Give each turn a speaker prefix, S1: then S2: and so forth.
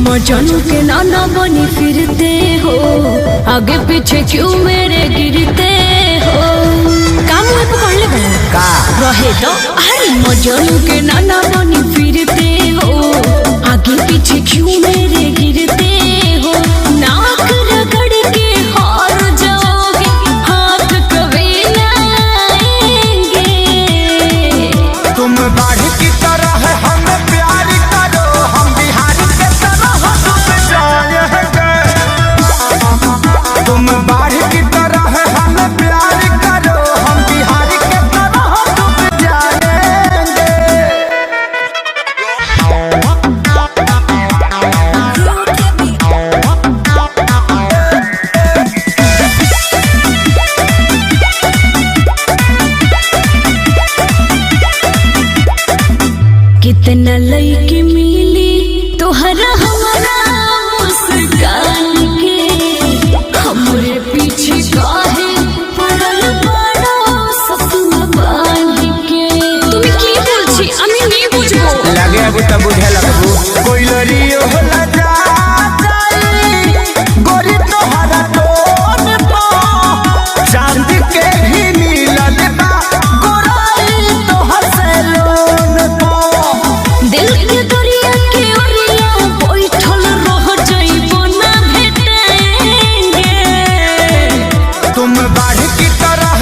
S1: मजनू के नाना बनी फिरते हो, आगे पीछे क्यों मेरे गिरते हो। काम में पकड़ ले का रहे तो। अरे मजनू के नाना बनी फिरते हो, आगे पीछे क्यों मेरे गिरते हो। नाक रगड़ के हार जाओगे, हाथ कभी ना आएंगे।
S2: तुम बाढ़ की तरह हमें प्यार करो, हम बिहारी के तरह डूब जाएंगे। तुम बाढ़ की तरह हमें प्यार करो, हम बिहारी के तरह डूब जाएंगे।
S1: कितना लईकी मिली तोहरा हमारा मुस्कान के, हमरे पीछे काहे पड़ल बड़ो सपना बांध के। তুমি কি বলছি আমি नहीं বুঝবো।
S2: लगे अब तब बुझे लगबू कोई लड़ियो होला जा जाई, गोरी तोहरा टोन पा चांद के भी मिलल बा गोराई तोहर से लोन पा।
S1: दिल के दरिया के ओरिया बैठल रह जाइबो ना भेटेंगे।
S2: तुम बाढ़ की तरह